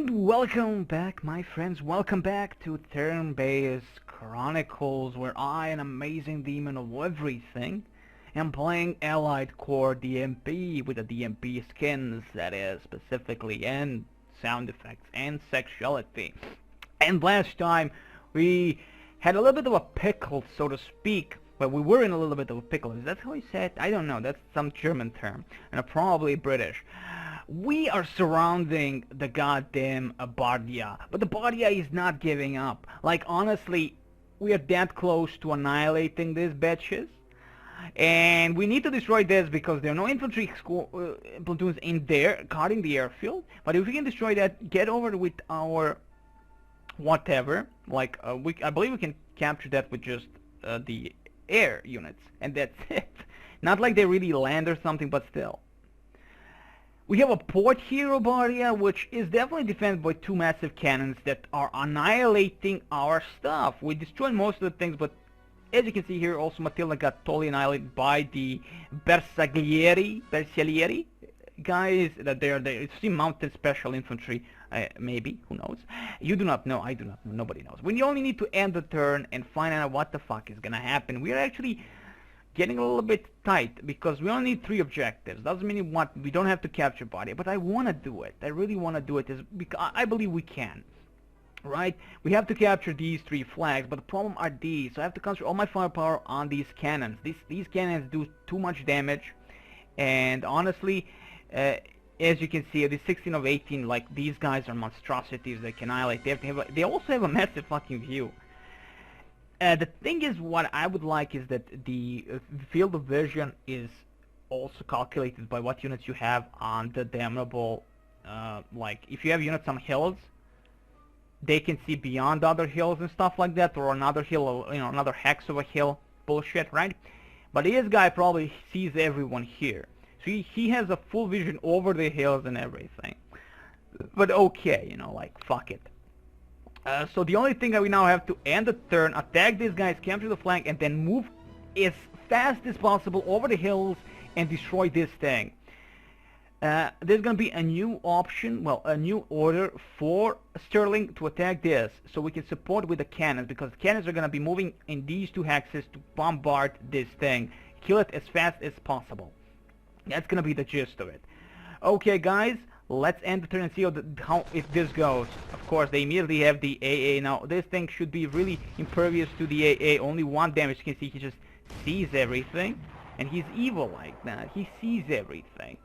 And welcome back, my friends. Welcome back to turn-based Chronicles, where I, an amazing demon of everything, am playing Allied Core DMP with the DMP skins, that is, specifically, and sound effects, and sexuality. And last time, we had a little bit of a pickle, so to speak. Well, we were in a little bit of a pickle. Is that how he said? I don't know. That's some German term, and probably British. We are surrounding the goddamn Bardia, but the Bardia is not giving up. Like, honestly, we are that close to annihilating these bitches. And we need to destroy this because there are no infantry platoons in there guarding the airfield. But if we can destroy that, get over with our whatever. Like, I believe we can capture that with just the air units, and that's it. Not like they really land or something, but still. We have a port here, Bardia, which is definitely defended by two massive cannons that are annihilating our stuff. We destroyed most of the things, but as you can see here, also Matilda got totally annihilated by the Bersaglieri guys. That they're it's the mounted special infantry, maybe, who knows? You do not know, I do not know, nobody knows. We only need to end the turn and find out what the fuck is gonna happen. We are actually getting a little bit tight because we only need 3 objectives. Doesn't mean we don't have to capture Bardia, but I want to do it. I really want to do it because I believe we can. Right? We have to capture these 3 flags, but the problem are these. So I have to concentrate all my firepower on these cannons. These cannons do too much damage, and honestly, as you can see, the 16 of 18, like, these guys are monstrosities. They can annihilate. They also have a massive fucking view. The thing is, what I would like is that the field of vision is also calculated by what units you have on the damnable, like, if you have units on hills, they can see beyond other hills and stuff like that, or another hill, you know, another hex of a hill, bullshit, right? But this guy probably sees everyone here. So he has a full vision over the hills and everything. But okay, you know, like, fuck it. So the only thing that we now have to end the turn, attack these guys, capture the flank, and then move as fast as possible over the hills and destroy this thing. There's going to be a new option, well, a new order for Sterling to attack this, so we can support with the cannons, because the cannons are going to be moving in these 2 hexes to bombard this thing, kill it as fast as possible. That's going to be the gist of it. Okay, guys. Let's end the turn and see how if this goes. Of course, they immediately have the AA. Now, this thing should be really impervious to the AA. Only 1 damage. You can see he just sees everything. And he's evil like that. He sees everything.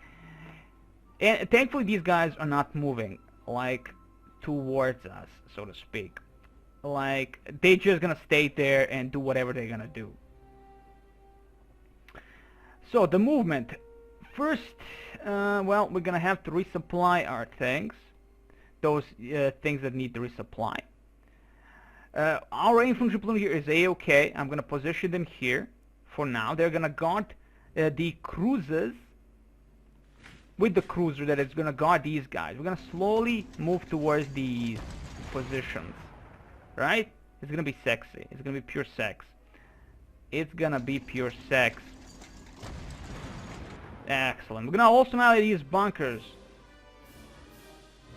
And thankfully, these guys are not moving, like, towards us, so to speak. Like, they're just gonna stay there and do whatever they're gonna do. So, the movement. First, well, we're gonna have to resupply our things, those things that need the resupply. Our infantry platoon here is A-okay. I'm gonna position them here for now. They're gonna guard the cruisers with the cruiser that is gonna guard these guys. We're gonna slowly move towards these positions, right? It's gonna be sexy. It's gonna be pure sex. It's gonna be pure sex. Excellent. We're gonna also annihilate these bunkers.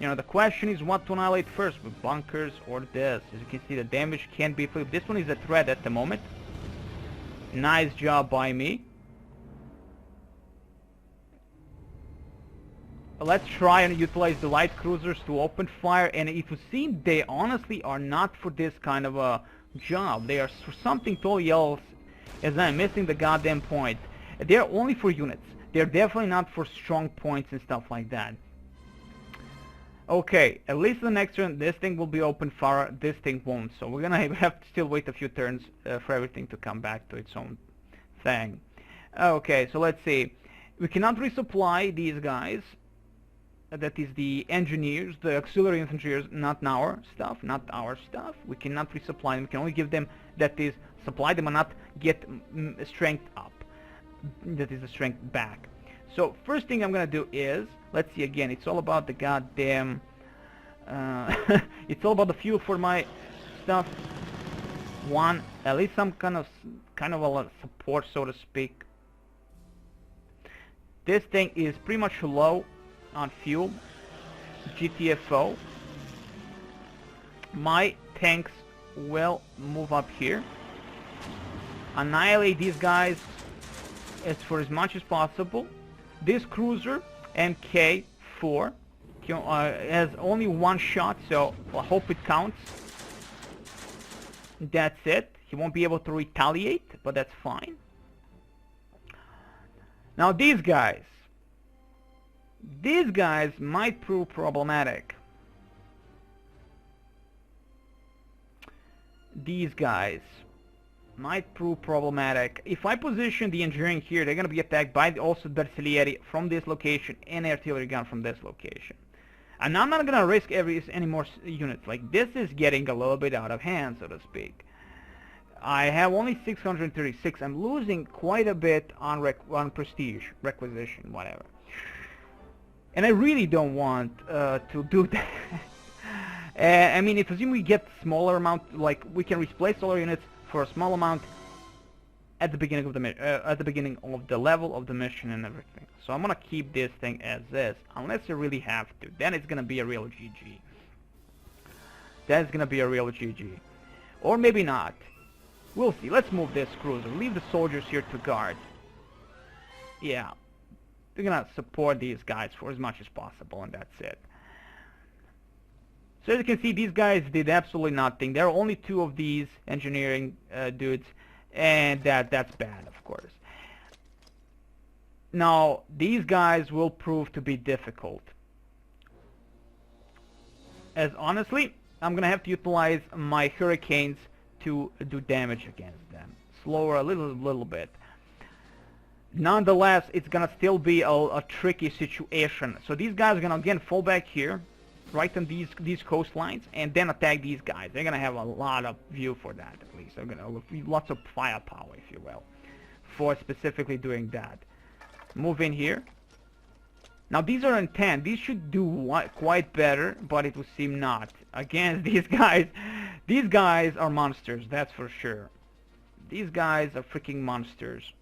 You know, the question is what to annihilate first, with bunkers or this. As you can see, the damage can't be flipped. This one is a threat at the moment. Nice job by me. Let's try and utilize the light cruisers to open fire, and it would seem they honestly are not for this kind of a job. They are for something totally else, as I'm missing the goddamn point. They're only for units. They're definitely not for strong points and stuff like that. Okay, at least the next turn this thing will be open fire, this thing won't. So we're gonna have to still wait a few turns for everything to come back to its own thing. Okay, so let's see. We cannot resupply these guys. That is the engineers, the auxiliary infantry, not our stuff, We cannot resupply them. We can only give them, that is, supply them and not get strength up. That is the strength back. So first thing I'm gonna do is, let's see again, it's all about the goddamn it's all about the fuel for my stuff. At least some kind of a support, so to speak. This thing is pretty much low on fuel. GTFO. my tanks will move up here, annihilate these guys as for as much as possible. This cruiser MK4 has only one shot, so I hope it counts. That's it. He won't be able to retaliate, but that's fine. Now these guys might prove problematic. These guys might prove problematic. If I position the engineering here, they're going to be attacked by also the artillery from this location and artillery gun from this location. And I'm not going to risk any more units. Like, this is getting a little bit out of hand, so to speak. I have only 636. I'm losing quite a bit on prestige, requisition, whatever. And I really don't want to do that. I mean, if we get smaller amount, like we can replace solar units for a small amount at the beginning of the level of the mission and everything. So I'm gonna keep this thing as is, unless you really have to. Then it's gonna be a real GG. That's gonna be a real GG, or maybe not. We'll see. Let's move this cruiser. Leave the soldiers here to guard. Yeah, they're gonna support these guys for as much as possible, and that's it. So as you can see, these guys did absolutely nothing. There are only 2 of these engineering dudes, and that's bad, of course. Now, these guys will prove to be difficult. As honestly, I'm going to have to utilize my hurricanes to do damage against them. Slower a little bit. Nonetheless, it's going to still be a tricky situation. So these guys are going to again fall back here, right on these coastlines, and then attack these guys. They're gonna have a lot of view for that, at least. They're gonna lots of firepower, if you will, for specifically doing that. Move in here. Now these are in 10. These should do quite better, but it would seem not against these guys. These guys are monsters, that's for sure. These guys are freaking monsters.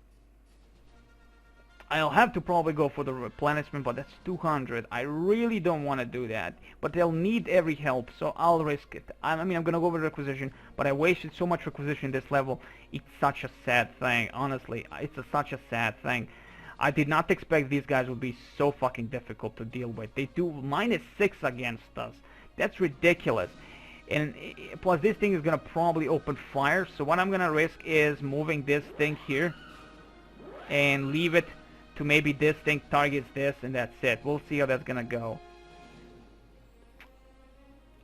I'll have to probably go for the replenishment, but that's 200. I really don't want to do that. But they'll need every help, so I'll risk it. I mean, I'm going to go with requisition, but I wasted so much requisition this level. It's such a sad thing, honestly. It's such a sad thing. I did not expect these guys would be so fucking difficult to deal with. They do -6 against us. That's ridiculous. And plus, this thing is going to probably open fire, so what I'm going to risk is moving this thing here and leave it to maybe this thing targets this, and that's it. We'll see how that's gonna go.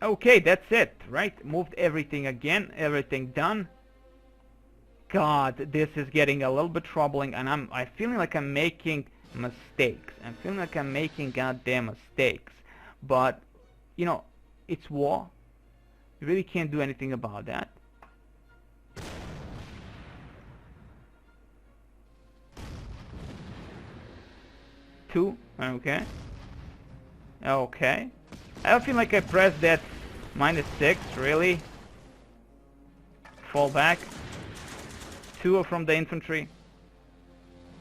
Okay, that's it, right? Moved everything again, everything done. God, this is getting a little bit troubling, and I'm feeling like I'm making mistakes. I'm feeling like I'm making goddamn mistakes. But, you know, it's war. You really can't do anything about that. Two, okay. Okay. I don't feel like I pressed that -6, really. Fall back. 2 are from the infantry.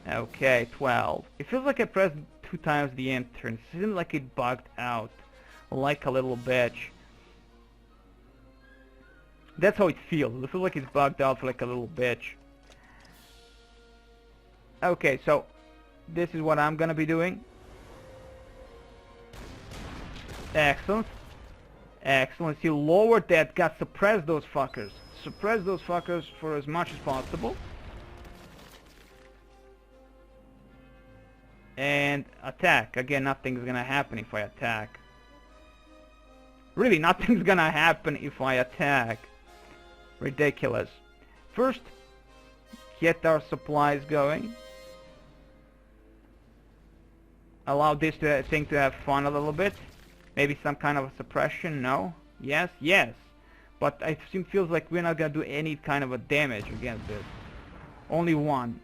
Okay, 12. It feels like I pressed 2 times the enter. It seems like it bugged out. Like a little bitch. That's how it feels. It feels like it's bugged out like a little bitch. Okay, so this is what I'm gonna be doing. Excellent. Excellent. You lowered that, got suppress those fuckers. Suppress those fuckers for as much as possible. And attack. Again, nothing's gonna happen if I attack. Really, nothing's gonna happen if I attack. Ridiculous. First, get our supplies going. Allow this thing to have fun a little bit. Maybe some kind of a suppression. No? Yes? Yes. But it feels like we're not gonna do any kind of a damage against this. Only 1.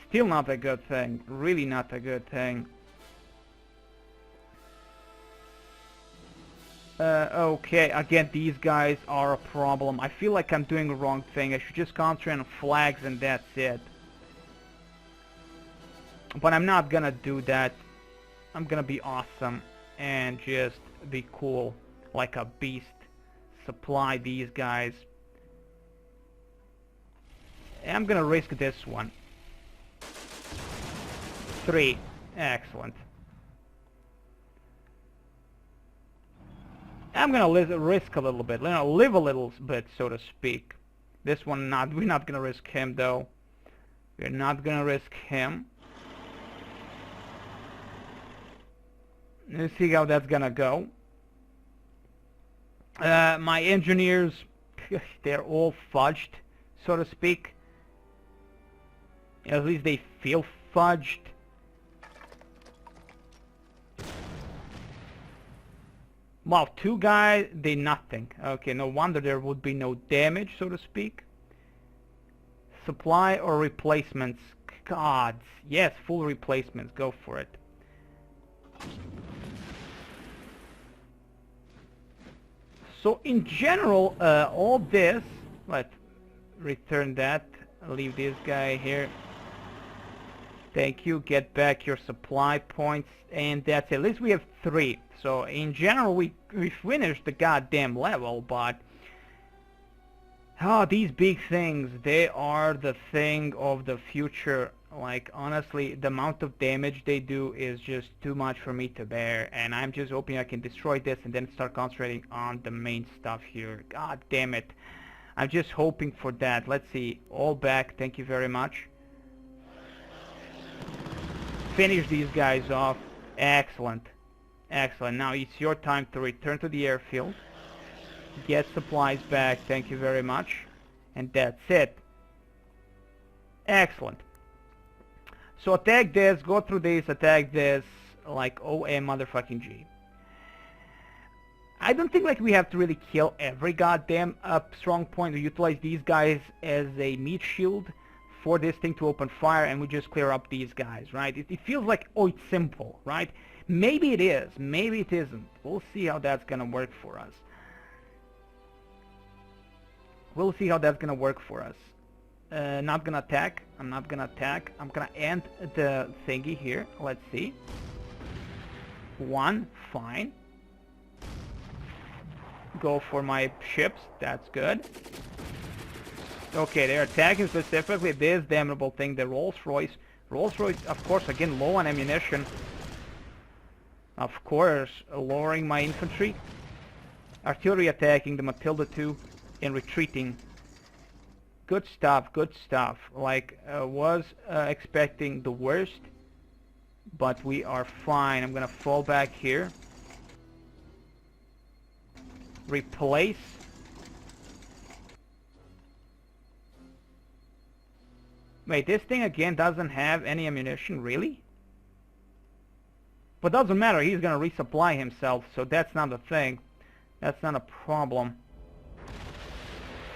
Still not a good thing. Really not a good thing. Okay, again, these guys are a problem. I feel like I'm doing the wrong thing. I should just concentrate on flags and that's it. But I'm not gonna do that. I'm gonna be awesome and just be cool like a beast. supply these guys. I'm gonna risk this one. 3. Excellent. I'm gonna risk a little bit, live a little bit, so to speak. This one we're not gonna risk him though. We're not gonna risk him. Let's see how that's gonna go. My engineers, they're all fudged, so to speak. At least they feel fudged. Wow, 2 guys, they nothing. Okay, no wonder there would be no damage, so to speak. Supply or replacements? Gods. Yes, full replacements. Go for it. So in general, all this, let's return that. Leave this guy here. Thank you. Get back your supply points, and that's it. At least we have 3. So in general, we finished the goddamn level, but these big things, they are the thing of the future. Like, honestly, the amount of damage they do is just too much for me to bear, and I'm just hoping I can destroy this and then start concentrating on the main stuff here. God damn it. I'm just hoping for that. Let's see. All back. Thank you very much. Finish these guys off. Excellent. Excellent. Now it's your time to return to the airfield. Get supplies back. Thank you very much. And that's it. Excellent. So attack this, go through this, attack this, like OM motherfucking G. I don't think like we have to really kill every goddamn strong point. We utilize these guys as a meat shield for this thing to open fire, and we just clear up these guys, right? It feels like, oh, it's simple, right? Maybe it is, maybe it isn't. We'll see how that's gonna work for us. We'll see how that's gonna work for us. Not gonna attack. I'm not gonna attack. I'm gonna end the thingy here. Let's see. 1, fine. Go for my ships. That's good. Okay, they're attacking specifically this damnable thing, the Rolls-Royce. Rolls-Royce, of course, again, low on ammunition. Of course, lowering my infantry. Artillery attacking the Matilda 2 and retreating. Good stuff, good stuff. Like, was expecting the worst, but we are fine. I'm gonna fall back here. Replace. Wait, this thing again doesn't have any ammunition, really? But doesn't matter, he's gonna resupply himself, so that's not a thing. That's not a problem.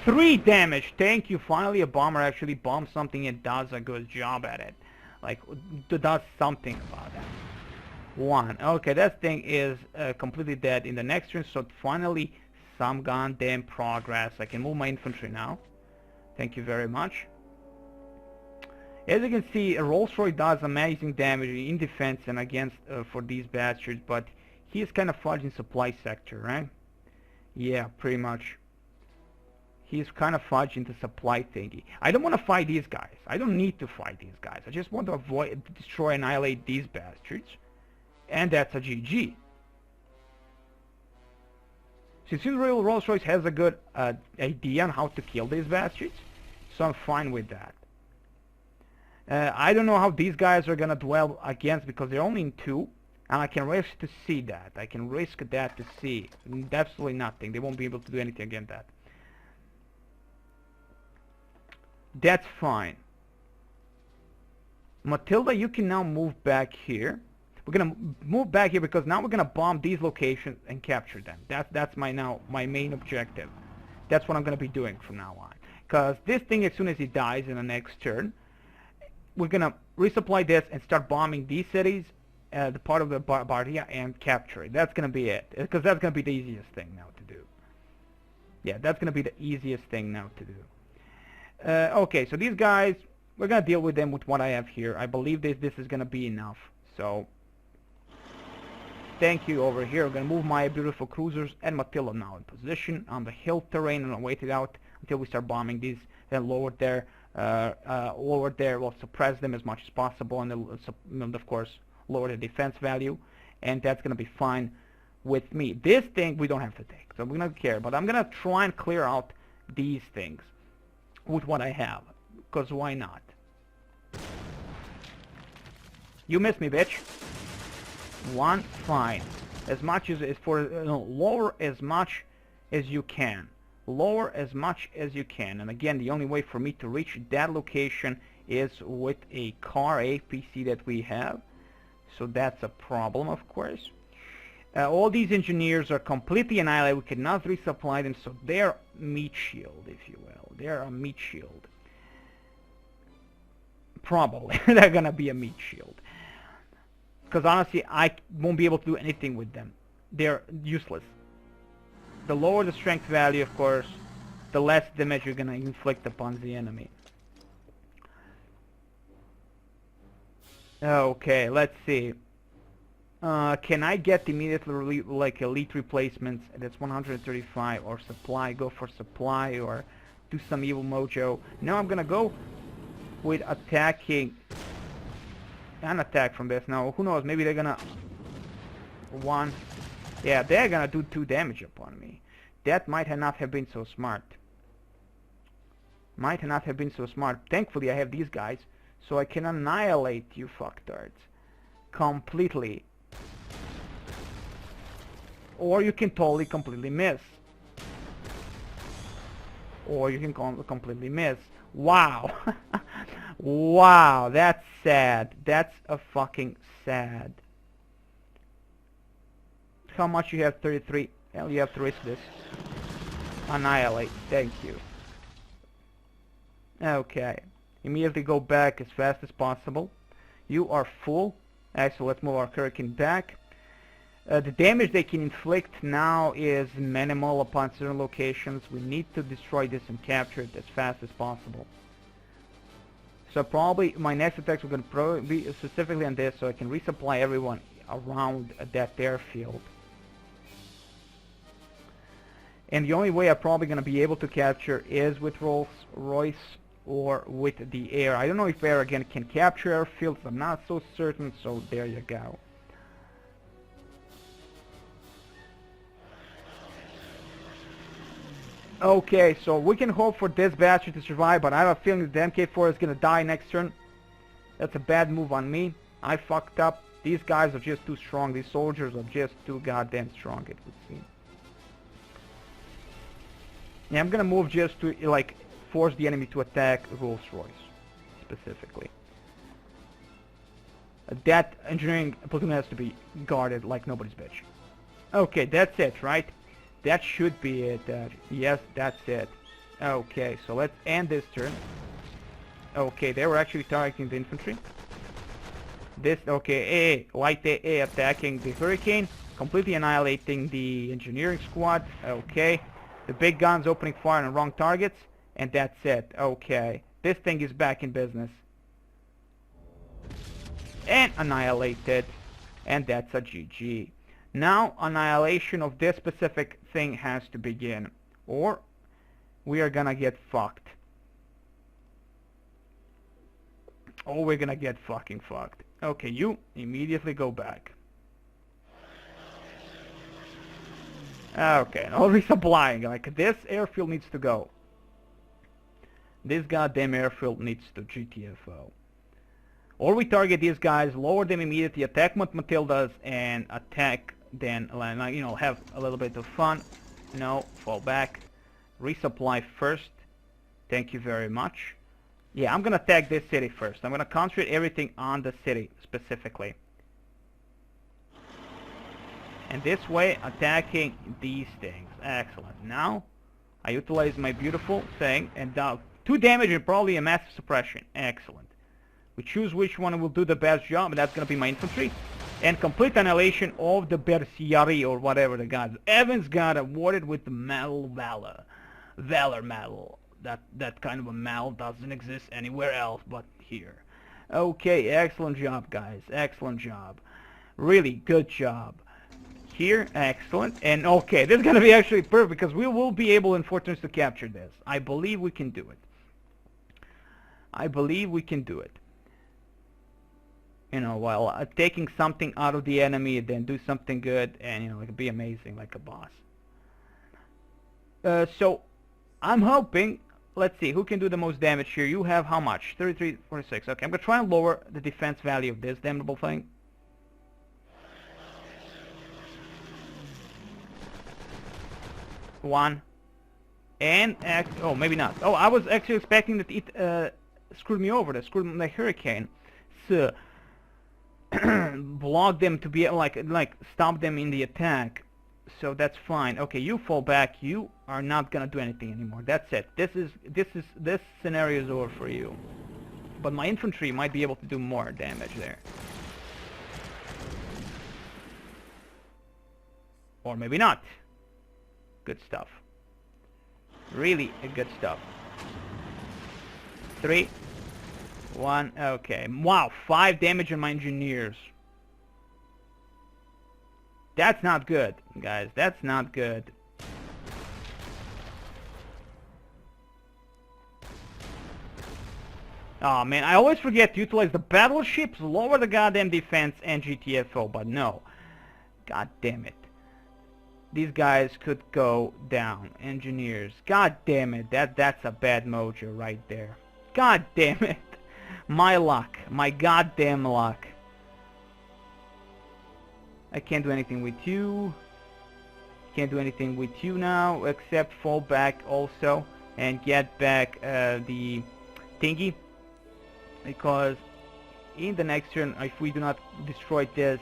3 damage, thank you. Finally a bomber actually bombs something and does a good job at it. Like, does something about that. 1. Okay, that thing is completely dead in the next turn, so finally some goddamn progress. I can move my infantry now. Thank you very much. As you can see, Rolls-Royce does amazing damage in defense and against for these bastards, but he is kind of fudging supply sector, right? Yeah, pretty much. He's kind of fudging the supply thingy. I don't want to fight these guys. I don't need to fight these guys. I just want to avoid, destroy, annihilate these bastards. And that's a GG. Since Rolls-Royce has a good idea on how to kill these bastards, so I'm fine with that. I don't know how these guys are gonna dwell against, because they're only in 2, and I can risk to see that. I can risk that to see. Absolutely nothing. They won't be able to do anything against that. That's fine. Matilda, you can now move back here. We're gonna move back here because now we're gonna bomb these locations and capture them. That's my main objective. That's what I'm gonna be doing from now on. Because this thing, as soon as it dies in the next turn, we're gonna resupply this and start bombing these cities, the part of the Bardia, and capture it. That's gonna be it. Because that's gonna be the easiest thing now to do. Yeah, that's gonna be the easiest thing now to do. Okay, so these guys, we're gonna deal with them with what I have here. I believe this is gonna be enough. So thank you over here. I'm gonna move my beautiful cruisers and Matilda now in position on the hill terrain, and I'll wait it out until we start bombing these. Then lower there, we'll suppress them as much as possible, and then, of course, lower the defense value, and that's gonna be fine with me. This thing we don't have to take, so we don't care, but I'm gonna try and clear out these things with what I have, because why not? You missed me, bitch. One, fine. As much as lower as much as you can. Lower as much as you can. And again, the only way for me to reach that location is with a car APC that we have. So that's a problem, of course. All these engineers are completely annihilated. We cannot resupply them, so they're meat shield, if you will. They're a meat shield. Probably. They're gonna be a meat shield. Because honestly, I won't be able to do anything with them. They're useless. The lower the strength value, of course, the less damage you're gonna inflict upon the enemy. Okay, let's see. Can I get immediately like elite replacements? That's 135, or supply. Go for supply, or do some evil mojo. No, I'm gonna go with attacking. An attack from this. Now, who knows? Maybe they're gonna yeah, they're gonna do 2 damage upon me. That might not have been so smart. Might not have been so smart. Thankfully, I have these guys, so I can annihilate you fucktards completely. Or you can totally completely miss. Or you can completely miss. Wow. Wow, that's sad. That's a fucking sad. How much you have? 33. Well, you have to risk this. Annihilate. Thank you. Okay. Immediately go back as fast as possible. You are full. Actually, let's move our Hurricane back. The damage they can inflict now is minimal upon certain locations. We need to destroy this and capture it as fast as possible. So probably my next attacks are going to be specifically on this, so I can resupply everyone around that airfield. And the only way I'm probably going to be able to capture is with Rolls-Royce or with the air. I don't know if air again can capture airfields. I'm not so certain, so there you go. Okay, so we can hope for this battery to survive, but I have a feeling the MK4 is going to die next turn. That's a bad move on me. I fucked up. These guys are just too strong. These soldiers are just too goddamn strong, it would seem. Yeah, I'm going to move just to, like, force the enemy to attack Rolls-Royce, specifically. That engineering platoon has to be guarded like nobody's bitch. Okay, that's it, right? That should be it. Yes, that's it. Okay, so let's end this turn. Okay, they were actually targeting the infantry. This, okay, light AA attacking the Hurricane, completely annihilating the engineering squad. Okay, the big guns opening fire on wrong targets, and that's it. Okay, this thing is back in business. And annihilated, and that's a GG. Now, annihilation of this specific thing has to begin, or we are gonna get fucked. Oh, we're gonna get fucking fucked. Okay, you immediately go back. Okay, no resupplying. Like, this airfield needs to go. This goddamn airfield needs to GTFO. Or we target these guys, lower them immediately, attack Matildas, and attack, then, you know, have a little bit of fun. No, fall back. Resupply first. Thank you very much. Yeah, I'm gonna attack this city first. I'm gonna concentrate everything on the city, specifically. And this way, attacking these things. Excellent. Now, I utilize my beautiful thing, and 2 damage and probably a massive suppression. Excellent. We choose which one will do the best job, and that's gonna be my infantry. And complete annihilation of the Bersiari, or whatever the gods. Evans got awarded with the Medal Valor. Valor Medal. That kind of a medal doesn't exist anywhere else but here. Okay, excellent job, guys. Excellent job. Really good job. here. Excellent. And okay, this is going to be actually perfect because we will be able in 4 turns to capture this. I believe we can do it. I believe we can do it. You know, while taking something out of the enemy, then do something good, and, you know, it could be amazing like a boss. So, I'm hoping, let's see, who can do the most damage here? You have how much? 33, 46. Okay, I'm going to try and lower the defense value of this damnable thing. One. And, oh, maybe not. Oh, I was actually expecting that it screwed me over, that screwed me like hurricane. So, block them to be like stop them in the attack, so that's fine. Okay, you fall back. You are not gonna do anything anymore. That's it. This scenario is over for you. But my infantry might be able to do more damage there, or maybe not. Good stuff. Really good stuff. 3, 1, okay. Wow, 5 damage on my engineers. That's not good, guys. That's not good. Oh man, I always forget to utilize the battleships, lower the goddamn defense and GTFO, but no. God damn it. These guys could go down. Engineers. God damn it. That's a bad mojo right there. God damn it. My luck. My goddamn luck. I can't do anything with you. Can't do anything with you now, except fall back also and get back the thingy. Because in the next turn, if we do not destroy this,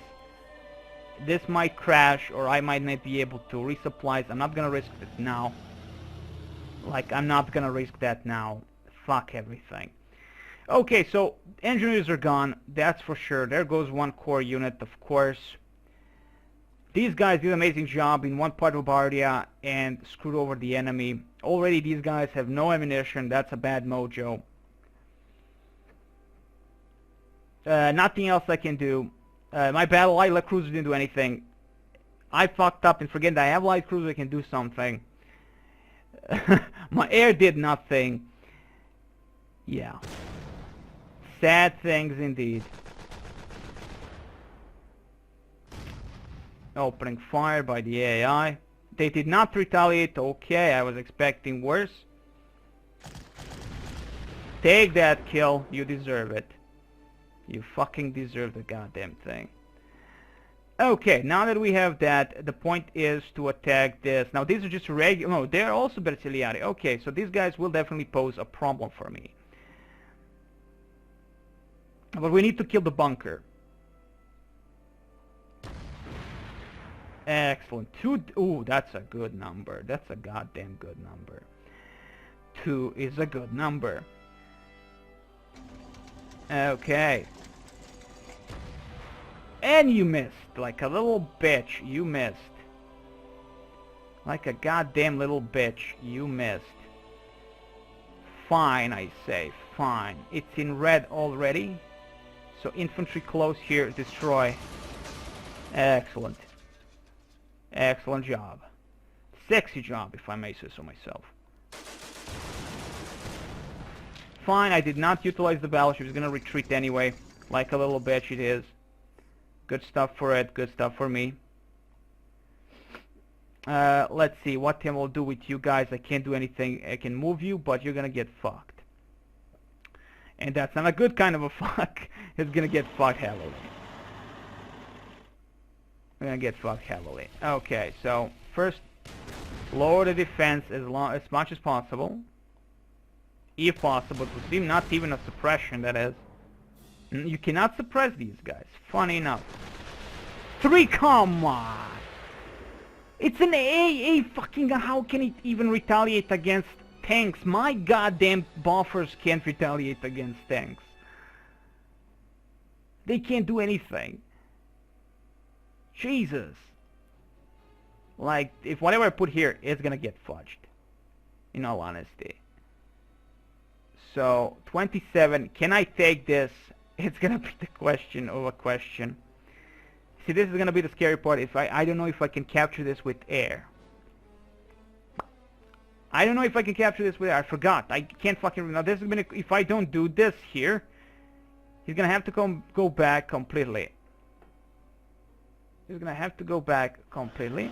this might crash, or I might not be able to resupply. I'm not gonna risk it now. Like, I'm not gonna risk that now. Fuck everything. Okay, so engineers are gone, that's for sure. There goes 1 core unit, of course. These guys did an amazing job in one part of Bardia and screwed over the enemy. Already these guys have no ammunition, that's a bad mojo. Nothing else I can do. My battle light cruiser didn't do anything. I fucked up and forget that I have light cruiser, I can do something. My air did nothing. Yeah. Sad things indeed. Opening fire by the AI. They did not retaliate. Okay, I was expecting worse. Take that kill. You deserve it. You fucking deserve the goddamn thing. Okay, now that we have that, the point is to attack this. Now these are just regular. No, they're also Bersaglieri. Okay, so these guys will definitely pose a problem for me. But we need to kill the bunker. Excellent. 2. Ooh, that's a good number. That's a goddamn good number. 2 is a good number. Okay. And you missed. Like a little bitch. You missed. Like a goddamn little bitch. You missed. Fine, I say. Fine. It's in red already. So infantry close here. Destroy. Excellent. Excellent job. Sexy job, if I may say so myself. Fine, I did not utilize the battleship. It's gonna retreat anyway. Like a little bitch it is. Good stuff for it. Good stuff for me. Let's see what Tim will do with you guys. I can't do anything. I can move you, but you're gonna get fucked. And that's not a good kind of a fuck. It's gonna get fucked heavily. We're gonna get fucked heavily. Okay, so first, lower the defense as much as possible, if possible. To see not even a suppression, that is. You cannot suppress these guys. Funny enough. 3, come on. It's an AA fucking. How can it even retaliate against tanks? My goddamn buffers can't retaliate against tanks. They can't do anything. Jesus. Like, if whatever I put here is gonna get fudged. In all honesty. So, 27. Can I take this? It's gonna be the question of a question. See, this is gonna be the scary part. If I don't know if I can capture this with air. I don't know if I can capture this with air. I forgot. I can't fucking remember. This is gonna, if I don't do this here, he's gonna have to go back completely. He's gonna have to go back completely.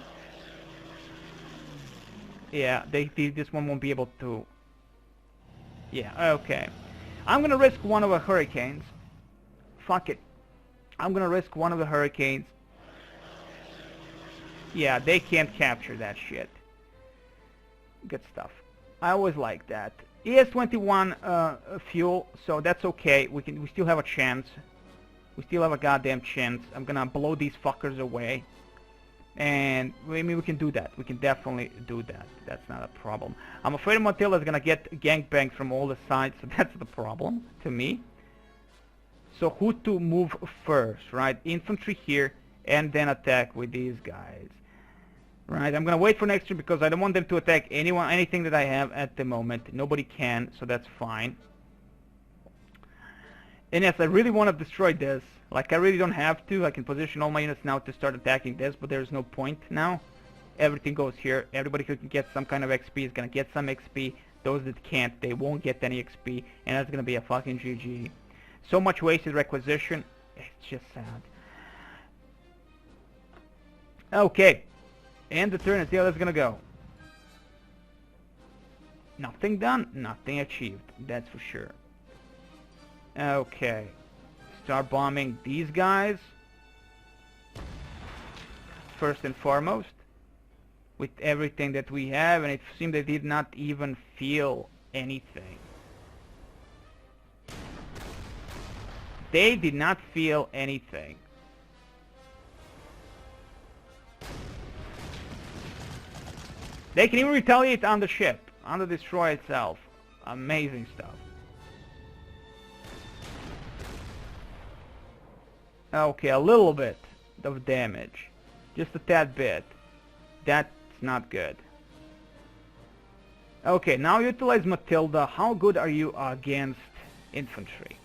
Yeah, this one won't be able to. Yeah, okay. I'm gonna risk one of the hurricanes. Fuck it. I'm gonna risk one of the hurricanes. Yeah, they can't capture that shit. Good stuff. I always like that. ES-21 fuel, so that's okay. We still have a chance. We still have a goddamn chance. I'm gonna blow these fuckers away. And I mean, we can do that. We can definitely do that. That's not a problem. I'm afraid Montilla is gonna get gangbanged from all the sides, so that's the problem to me. So who to move first, right? Infantry here, and then attack with these guys. Right, I'm gonna wait for next turn because I don't want them to attack anything that I have at the moment. Nobody can, so that's fine. And yes, I really want to destroy this. Like, I really don't have to. I can position all my units now to start attacking this, but there's no point now. Everything goes here. Everybody who can get some kind of XP is gonna get some XP. Those that can't, they won't get any XP, and that's gonna be a fucking GG. So much wasted requisition. It's just sad. Okay. End the turn and see how that's gonna go. Nothing done, nothing achieved. That's for sure. Okay. Start bombing these guys. First and foremost. With everything that we have, and it seemed they did not even feel anything. They did not feel anything. They can even retaliate on the ship, on the destroyer itself. Amazing stuff. Okay, a little bit of damage. Just a tad bit. That's not good. Okay, now utilize Matilda. How good are you against infantry?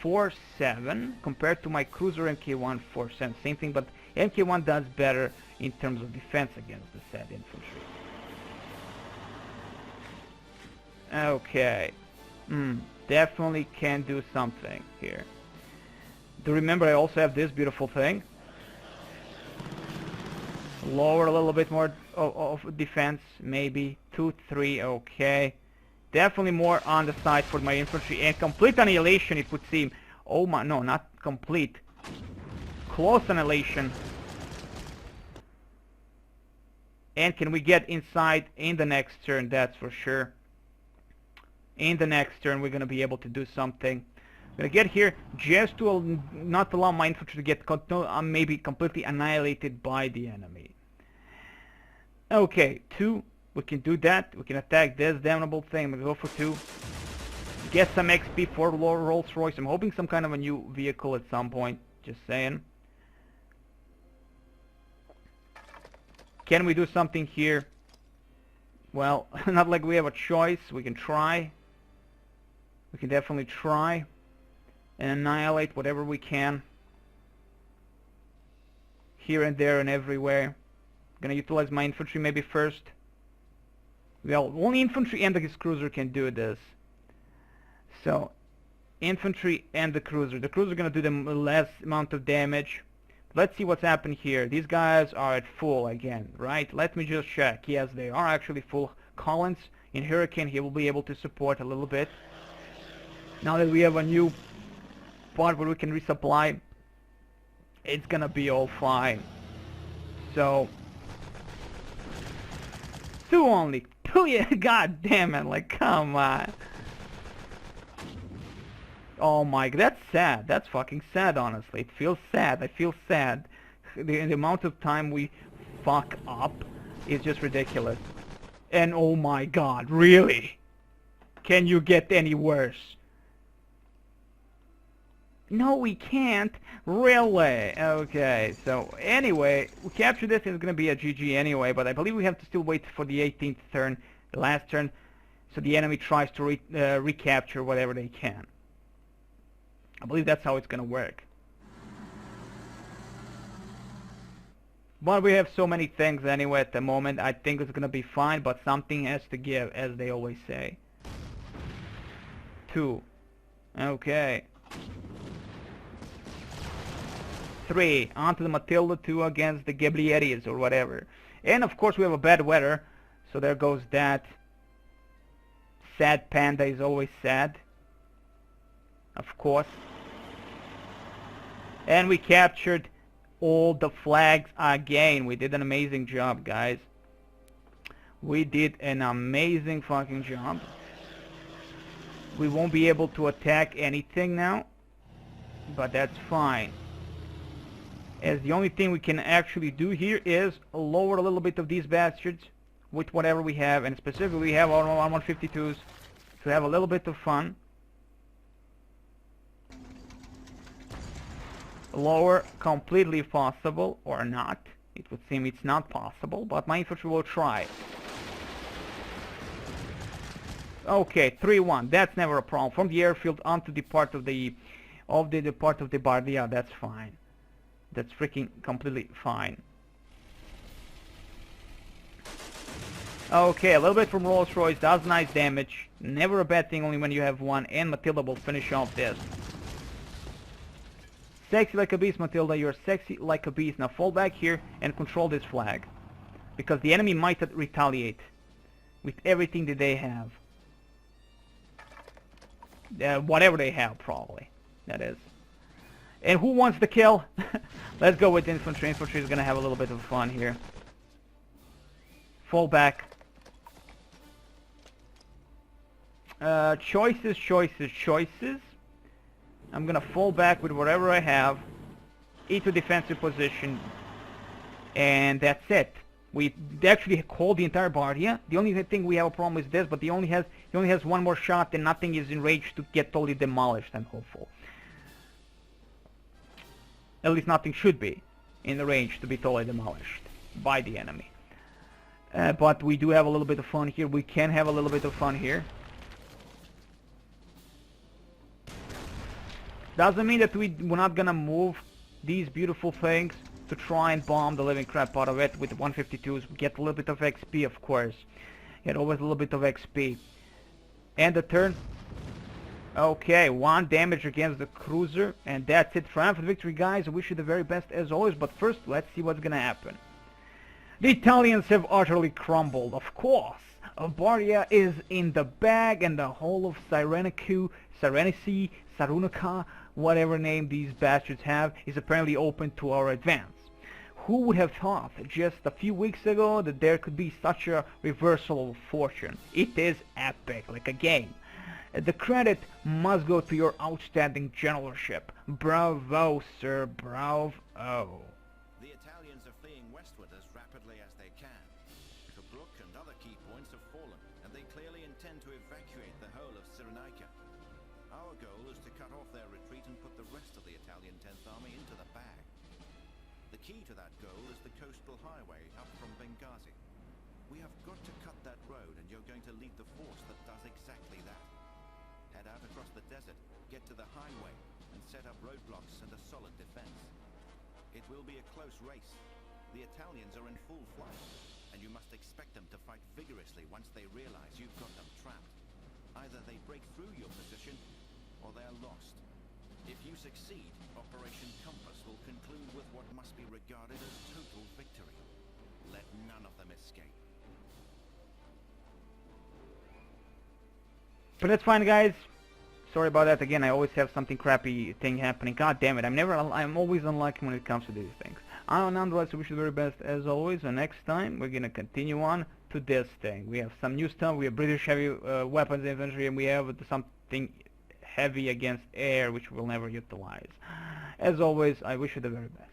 4-7 compared to my cruiser MK1 4-7. Same thing, but MK1 does better in terms of defense against the said infantry. Okay. Definitely can do something here. Do remember I also have this beautiful thing. Lower a little bit more of defense, maybe 2-3, okay. Definitely more on the side for my infantry, and complete annihilation it would seem. Oh my, no, not complete. Close annihilation. And can we get inside in the next turn? That's for sure. In the next turn we're gonna be able to do something. I'm gonna get here just to not allow my infantry to get maybe completely annihilated by the enemy. Okay, 2. We can do that. We can attack this damnable thing. I'm gonna go for 2. Get some XP for Rolls Royce. I'm hoping some kind of a new vehicle at some point. Just saying. Can we do something here? Well, not like we have a choice. We can try. We can definitely try and annihilate whatever we can. Here and there and everywhere. I'm gonna utilize my infantry maybe first. Well, only infantry and his cruiser can do this. So, infantry and the cruiser. The cruiser gonna do the less amount of damage. Let's see what's happened here. These guys are at full again, right? Let me just check. Yes, they are actually full. Collins in Hurricane, he will be able to support a little bit. Now that we have a new part where we can resupply, it's gonna be all fine. So, 2 only. 2, yeah, god damn it, like, come on. Oh my, that's sad. That's fucking sad, honestly. It feels sad. I feel sad. The amount of time we fuck up is just ridiculous. And oh my god, really? Can you get any worse? No, we can't. Really? Okay, so anyway, we capture this. It's going to be a GG anyway, but I believe we have to still wait for the 18th turn, the last turn, so the enemy tries to recapture whatever they can. I believe that's how it's going to work. But we have so many things anyway at the moment. I think it's gonna be fine, but something has to give, as they always say. 2. Okay. 3. Onto the Matilda 2 against the Gibliettes or whatever. And of course we have a bad weather, so there goes that. Sad Panda is always sad. Of course. And we captured all the flags again. We did an amazing job, guys. We did an amazing fucking job. We won't be able to attack anything now, but that's fine. As the only thing we can actually do here is lower a little bit of these bastards with whatever we have, and specifically we have our 152s to have a little bit of fun. Lower completely possible, or not. It would seem it's not possible, but my infantry will try. Okay, 3-1. That's never a problem. From the airfield onto the part of the part of the Bardia, that's fine. That's freaking completely fine. Okay, a little bit from Rolls-Royce does nice damage. Never a bad thing, only when you have one, and Matilda will finish off this. Sexy like a beast, Matilda, you're sexy like a beast. Now fall back here and control this flag. Because the enemy might retaliate with everything that they have. Whatever they have, probably. That is. And who wants the kill? Let's go with infantry. Infantry is going to have a little bit of fun here. Fall back. Choices, choices, choices. I'm gonna fall back with whatever I have into defensive position, and that's it. We actually called the entire Bardia. The only thing we have a problem is this, but he only has one more shot, and nothing is in range to get totally demolished. I'm hopeful. At least nothing should be in the range to be totally demolished by the enemy. But we do have a little bit of fun here. We can have a little bit of fun here. Doesn't mean that we're not gonna move these beautiful things to try and bomb the living crap out of it with 152s. We get a little bit of XP, of course. Get always a little bit of XP. And the turn. Okay, 1 damage against the cruiser, and that's it. Triumphant victory, guys. I wish you the very best as always, but first, let's see what's gonna happen. The Italians have utterly crumbled, of course. Bardia is in the bag, and the whole of Cyrenaica, Sarunica, whatever name these bastards have, is apparently open to our advance. Who would have thought just a few weeks ago that there could be such a reversal of fortune? It is epic, like a game. The credit must go to your outstanding generalship. Bravo, sir, bravo. The Italians are fleeing westward as rapidly as they can. Tobruk and other key points have fallen, and they clearly intend to evacuate the whole of Cyrenaica. Our goal is to cut off their retreat and put the rest of the Italian 10th Army into the bag. The key to that goal is the coastal highway up from Benghazi. We have got to cut that road, and you're going to lead the force that does exactly that. Head out across the desert, get to the highway, and set up roadblocks and a solid defense. It will be a close race. The Italians are in full flight, and you must expect them to fight vigorously once they realize you've got them trapped. Either they break through your position, or they are lost. If you succeed, Operation Compass will conclude with what must be regarded as total victory. Let none of them escape. But that's fine, guys. Sorry about that again. I always have something crappy thing happening. God damn it! I'm always unlucky when it comes to these things. Nonetheless, I wish you the very best as always. And next time we're gonna continue on to this thing. We have some new stuff. We have British heavy weapons infantry, and we have something heavy against air, which we'll never utilize. As always, I wish you the very best.